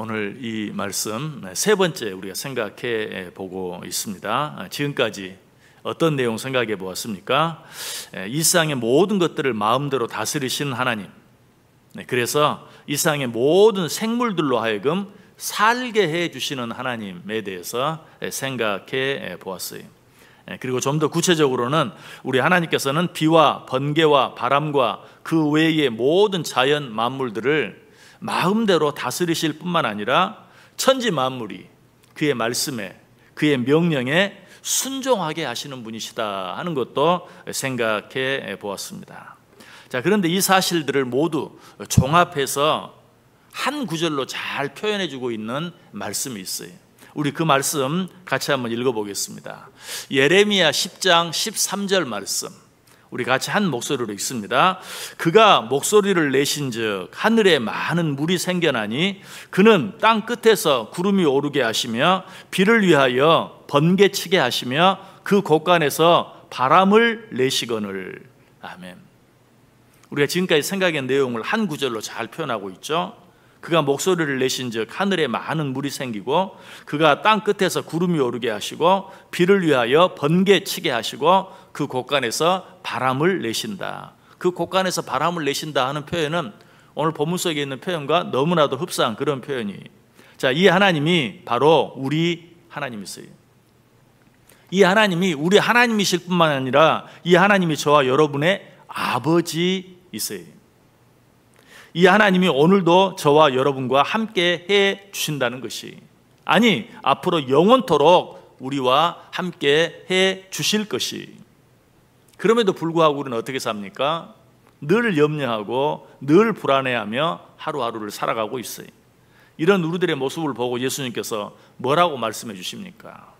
오늘 이 말씀 세 번째 우리가 생각해 보고 있습니다. 지금까지 어떤 내용 생각해 보았습니까? 이 세상의 모든 것들을 마음대로 다스리시는 하나님, 그래서 이 세상의 모든 생물들로 하여금 살게 해 주시는 하나님에 대해서 생각해 보았어요. 그리고 좀 더 구체적으로는 우리 하나님께서는 비와 번개와 바람과 그 외의 모든 자연 만물들을 마음대로 다스리실 뿐만 아니라 천지 만물이 그의 말씀에, 그의 명령에 순종하게 하시는 분이시다 하는 것도 생각해 보았습니다. 자, 그런데 이 사실들을 모두 종합해서 한 구절로 잘 표현해 주고 있는 말씀이 있어요. 우리 그 말씀 같이 한번 읽어보겠습니다. 예레미야 10장 13절 말씀, 우리 같이 한 목소리로 읽습니다. 그가 목소리를 내신즉 하늘에 많은 물이 생겨나니 그는 땅 끝에서 구름이 오르게 하시며 비를 위하여 번개치게 하시며 그 곳간에서 바람을 내시거늘. 아멘. 우리가 지금까지 생각한 내용을 한 구절로 잘 표현하고 있죠. 그가 목소리를 내신즉 하늘에 많은 물이 생기고 그가 땅 끝에서 구름이 오르게 하시고 비를 위하여 번개치게 하시고 그 곳간에서 바람을 내신다. 그 곳간에서 바람을 내신다 하는 표현은 오늘 본문 속에 있는 표현과 너무나도 흡사한 그런 표현이. 자, 이 하나님이 바로 우리 하나님이세요. 이 하나님이 우리 하나님이실 뿐만 아니라 이 하나님이 저와 여러분의 아버지이세요. 이 하나님이 오늘도 저와 여러분과 함께 해 주신다는 것이, 아니 앞으로 영원토록 우리와 함께 해 주실 것이. 그럼에도 불구하고 우리는 어떻게 삽니까? 늘 염려하고 늘 불안해하며 하루하루를 살아가고 있어요. 이런 우리들의 모습을 보고 예수님께서 뭐라고 말씀해 주십니까?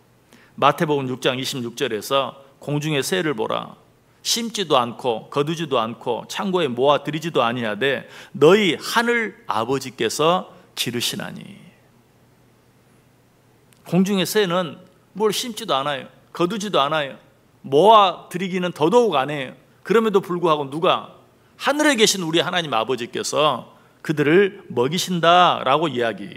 마태복음 6장 26절에서 공중의 새를 보라. 심지도 않고 거두지도 않고 창고에 모아 들이지도 아니하되 너희 하늘 아버지께서 기르시나니. 공중의 새는 뭘 심지도 않아요. 거두지도 않아요. 모아 들이기는 더더욱 안 해요. 그럼에도 불구하고 누가? 하늘에 계신 우리 하나님 아버지께서 그들을 먹이신다라고 이야기.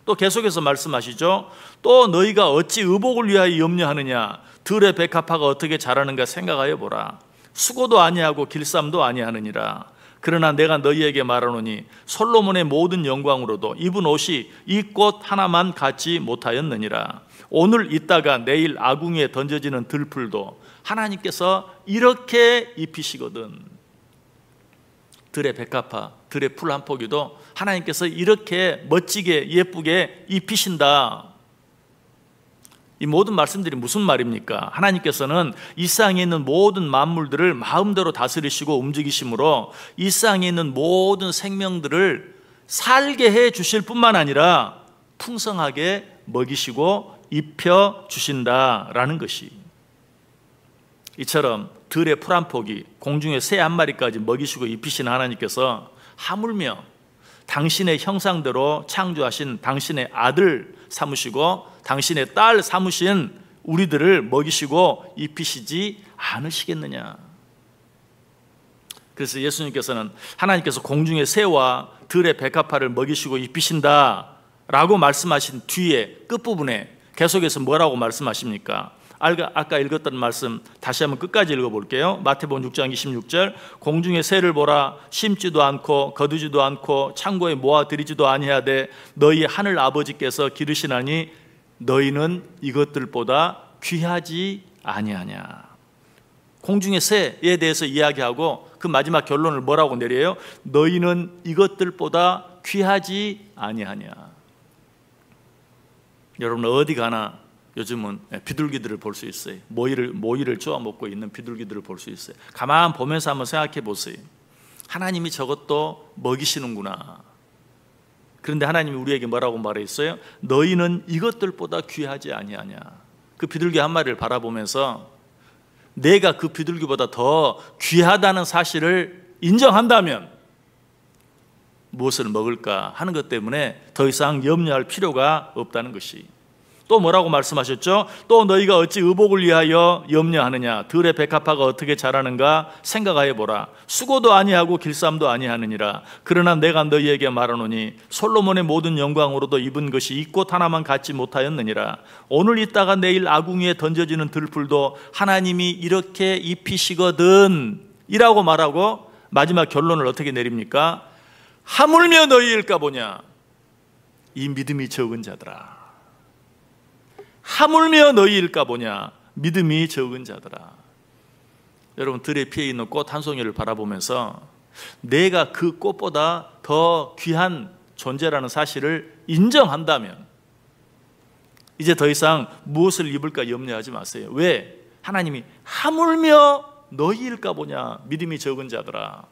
또 계속해서 말씀하시죠. 또 너희가 어찌 의복을 위하여 염려하느냐. 들의 백합화가 어떻게 자라는가 생각하여 보라. 수고도 아니하고 길쌈도 아니하느니라. 그러나 내가 너희에게 말하노니 솔로몬의 모든 영광으로도 입은 옷이 이 꽃 하나만 같지 못하였느니라. 오늘 있다가 내일 아궁이에 던져지는 들풀도 하나님께서 이렇게 입히시거든. 들의 백합화, 들의 풀 한 포기도 하나님께서 이렇게 멋지게 예쁘게 입히신다. 이 모든 말씀들이 무슨 말입니까? 하나님께서는 이 세상에 있는 모든 만물들을 마음대로 다스리시고 움직이심으로 이 세상에 있는 모든 생명들을 살게 해 주실 뿐만 아니라 풍성하게 먹이시고 입혀 주신다라는 것이. 이처럼 들의 풀 한 포기, 공중의 새 한 마리까지 먹이시고 입히시는 하나님께서 하물며 당신의 형상대로 창조하신 당신의 아들 삼으시고 당신의 딸 삼으신 우리들을 먹이시고 입히시지 않으시겠느냐. 그래서 예수님께서는 하나님께서 공중의 새와 들의 백합화를 먹이시고 입히신다라고 말씀하신 뒤에 끝부분에 계속해서 뭐라고 말씀하십니까? 아까 읽었던 말씀 다시 한번 끝까지 읽어볼게요. 마태복음 6장 26절 공중의 새를 보라. 심지도 않고 거두지도 않고 창고에 모아들이지도 아니하되 너희 하늘 아버지께서 기르시나니 너희는 이것들보다 귀하지 아니하냐. 공중의 새에 대해서 이야기하고 그 마지막 결론을 뭐라고 내려요? 너희는 이것들보다 귀하지 아니하냐. 여러분 어디 가나 요즘은 비둘기들을 볼 수 있어요. 모이를 쪼아 먹고 있는 비둘기들을 볼 수 있어요. 가만 보면서 한번 생각해 보세요. 하나님이 저것도 먹이시는구나. 그런데 하나님이 우리에게 뭐라고 말했어요? 너희는 이것들보다 귀하지 아니하냐. 그 비둘기 한 마리를 바라보면서 내가 그 비둘기보다 더 귀하다는 사실을 인정한다면 무엇을 먹을까 하는 것 때문에 더 이상 염려할 필요가 없다는 것이. 또 뭐라고 말씀하셨죠? 또 너희가 어찌 의복을 위하여 염려하느냐? 들의 백합화가 어떻게 자라는가 생각하여 보라. 수고도 아니하고 길쌈도 아니하느니라. 그러나 내가 너희에게 말하노니 솔로몬의 모든 영광으로도 입은 것이 이 꽃 하나만 갖지 못하였느니라. 오늘 있다가 내일 아궁이에 던져지는 들풀도 하나님이 이렇게 입히시거든 이라고 말하고 마지막 결론을 어떻게 내립니까? 하물며 너희일까 보냐? 이 믿음이 적은 자들아. 하물며 너희일까 보냐? 믿음이 적은 자들아. 여러분, 들에 피어 있는 꽃 한 송이를 바라보면서 내가 그 꽃보다 더 귀한 존재라는 사실을 인정한다면 이제 더 이상 무엇을 입을까 염려하지 마세요. 왜? 하나님이 하물며 너희일까 보냐? 믿음이 적은 자들아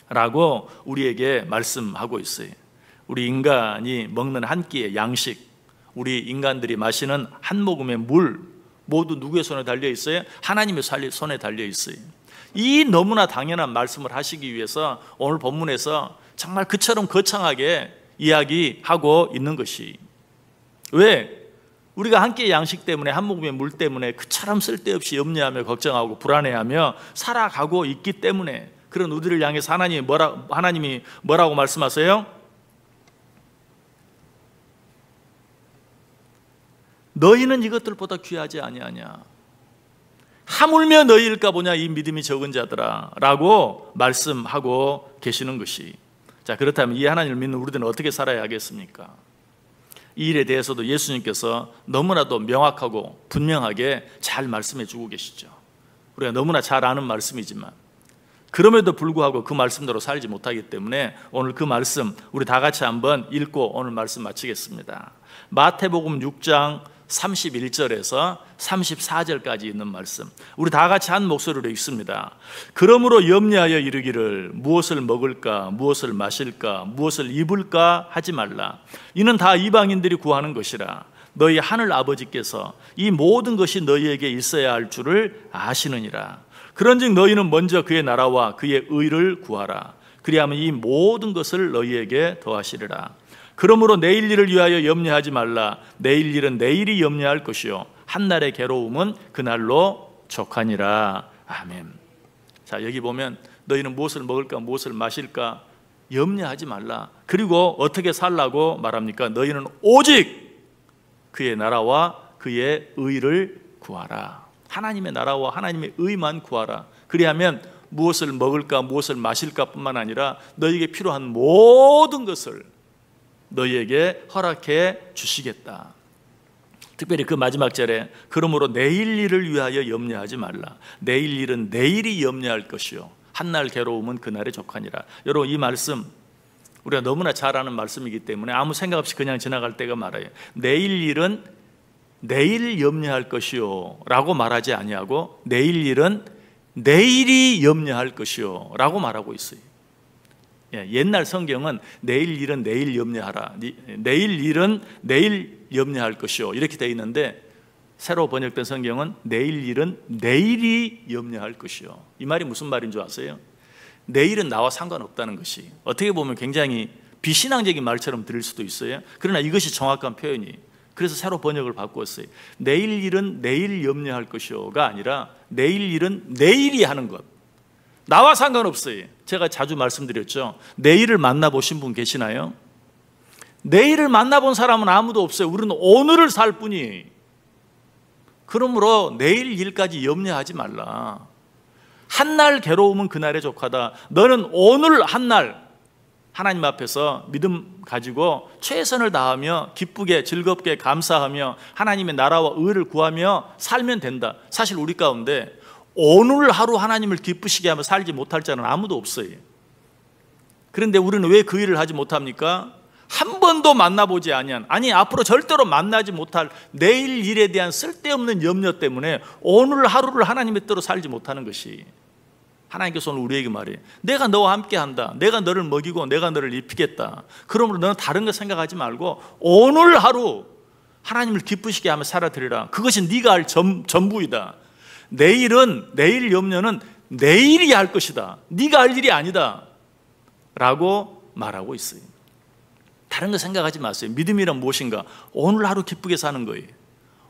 라고 우리에게 말씀하고 있어요. 우리 인간이 먹는 한 끼의 양식, 우리 인간들이 마시는 한 모금의 물 모두 누구의 손에 달려 있어요? 하나님의 손에 달려 있어요. 이 너무나 당연한 말씀을 하시기 위해서 오늘 본문에서 정말 그처럼 거창하게 이야기하고 있는 것이, 왜? 우리가 한 끼의 양식 때문에, 한 모금의 물 때문에 그처럼 쓸데없이 염려하며 걱정하고 불안해하며 살아가고 있기 때문에 그런 우리를 향해서 하나님이 뭐라고 말씀하세요? 너희는 이것들보다 귀하지 아니하냐? 하물며 너희일까 보냐? 이 믿음이 적은 자들아 라고 말씀하고 계시는 것이, 자, 그렇다면 이 하나님을 믿는 우리들은 어떻게 살아야 하겠습니까? 이 일에 대해서도 예수님께서 너무나도 명확하고 분명하게 잘 말씀해 주고 계시죠. 우리가 너무나 잘 아는 말씀이지만 그럼에도 불구하고 그 말씀대로 살지 못하기 때문에 오늘 그 말씀 우리 다 같이 한번 읽고 오늘 말씀 마치겠습니다. 마태복음 6장 31절에서 34절까지 있는 말씀, 우리 다 같이 한 목소리로 읽습니다. 그러므로 염려하여 이르기를 무엇을 먹을까, 무엇을 마실까, 무엇을 입을까 하지 말라. 이는 다 이방인들이 구하는 것이라. 너희 하늘 아버지께서 이 모든 것이 너희에게 있어야 할 줄을 아시느니라. 그런즉 너희는 먼저 그의 나라와 그의 의를 구하라. 그리하면 이 모든 것을 너희에게 더하시리라. 그러므로 내일 일을 위하여 염려하지 말라. 내일 일은 내일이 염려할 것이요 한날의 괴로움은 그날로 족하니라. 아멘. 자, 여기 보면 너희는 무엇을 먹을까, 무엇을 마실까 염려하지 말라. 그리고 어떻게 살라고 말합니까? 너희는 오직 그의 나라와 그의 의를 구하라. 하나님의 나라와 하나님의 의만 구하라. 그리하면 무엇을 먹을까, 무엇을 마실까 뿐만 아니라 너희에게 필요한 모든 것을 너희에게 허락해 주시겠다. 특별히 그 마지막 절에 그러므로 내일 일을 위하여 염려하지 말라. 내일 일은 내일이 염려할 것이요 한날 괴로움은 그날에 족하니라. 여러분, 이 말씀 우리가 너무나 잘 아는 말씀이기 때문에 아무 생각 없이 그냥 지나갈 때가 많아요. 내일 일은 내일 염려할 것이요 라고 말하지 아니하고 내일 일은 내일이 염려할 것이요 라고 말하고 있어요. 옛날 성경은 내일 일은 내일 염려하라, 내일 일은 내일 염려할 것이요 이렇게 되어 있는데 새로 번역된 성경은 내일 일은 내일이 염려할 것이요. 이 말이 무슨 말인 줄 아세요? 내일은 나와 상관없다는 것이 어떻게 보면 굉장히 비신앙적인 말처럼 들릴 수도 있어요. 그러나 이것이 정확한 표현이, 그래서 새로 번역을 바꿨어요. 내일 일은 내일 염려할 것이요가 아니라 내일 일은 내일이 하는 것, 나와 상관없어요. 제가 자주 말씀드렸죠. 내일을 만나보신 분 계시나요? 내일을 만나본 사람은 아무도 없어요. 우리는 오늘을 살 뿐이에요. 그러므로 내일 일까지 염려하지 말라. 한날 괴로움은 그날에 족하다. 너는 오늘 한날 하나님 앞에서 믿음 가지고 최선을 다하며 기쁘게 즐겁게 감사하며 하나님의 나라와 의를 구하며 살면 된다. 사실 우리 가운데 오늘 하루 하나님을 기쁘시게 하며 살지 못할 자는 아무도 없어요. 그런데 우리는 왜 그 일을 하지 못합니까? 한 번도 만나보지 아니한, 아니 앞으로 절대로 만나지 못할 내일 일에 대한 쓸데없는 염려 때문에 오늘 하루를 하나님의 뜻대로 살지 못하는 것이, 하나님께서 오늘 우리에게 말해요. 내가 너와 함께 한다. 내가 너를 먹이고 내가 너를 입히겠다. 그러므로 너는 다른 거 생각하지 말고 오늘 하루 하나님을 기쁘시게 하며 살아드리라. 그것이 네가 할 전부이다. 내일은, 내일 염려는 내일이 할 것이다. 네가 할 일이 아니다 라고 말하고 있어요. 다른 거 생각하지 마세요. 믿음이란 무엇인가? 오늘 하루 기쁘게 사는 거예요.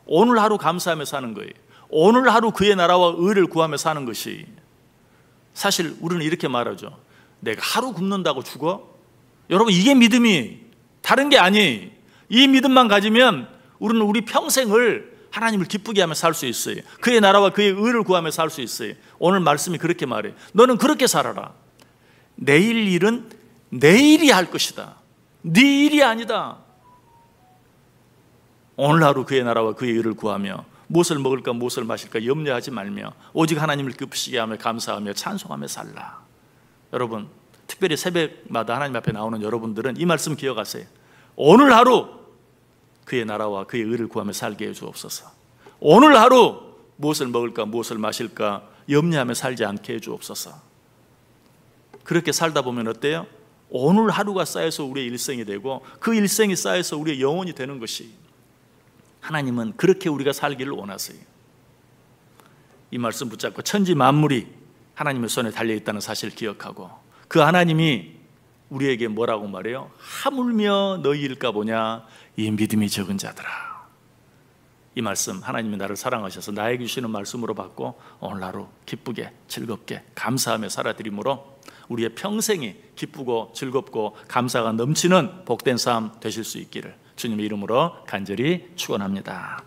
오늘 하루 감사하며 사는 거예요. 오늘 하루 그의 나라와 의를 구하며 사는 것이. 사실 우리는 이렇게 말하죠. 내가 하루 굶는다고 죽어? 여러분, 이게 믿음이 다른 게 아니에요. 이 믿음만 가지면 우리는 우리 평생을 하나님을 기쁘게 하며 살 수 있어요. 그의 나라와 그의 의를 구하며 살 수 있어요. 오늘 말씀이 그렇게 말해요. 너는 그렇게 살아라. 내일 일은 내일이 할 것이다. 네 일이 아니다. 오늘 하루 그의 나라와 그의 의를 구하며 무엇을 먹을까 무엇을 마실까 염려하지 말며 오직 하나님을 기쁘시게 하며 감사하며 찬송하며 살라. 여러분, 특별히 새벽마다 하나님 앞에 나오는 여러분들은 이 말씀 기억하세요. 오늘 하루 그의 나라와 그의 의를 구하며 살게 해 주옵소서. 오늘 하루 무엇을 먹을까 무엇을 마실까 염려하며 살지 않게 해 주옵소서. 그렇게 살다 보면 어때요? 오늘 하루가 쌓여서 우리의 일생이 되고 그 일생이 쌓여서 우리의 영혼이 되는 것이, 하나님은 그렇게 우리가 살기를 원하세요. 이 말씀 붙잡고 천지 만물이 하나님의 손에 달려있다는 사실을 기억하고 그 하나님이 우리에게 뭐라고 말해요? 하물며 너희일까 보냐 이 믿음이 적은 자들아. 이 말씀, 하나님이 나를 사랑하셔서 나에게 주시는 말씀으로 받고 오늘 하루 기쁘게 즐겁게 감사하며 살아드림으로 우리의 평생이 기쁘고 즐겁고 감사가 넘치는 복된 삶 되실 수 있기를 주님의 이름으로 간절히 축원합니다.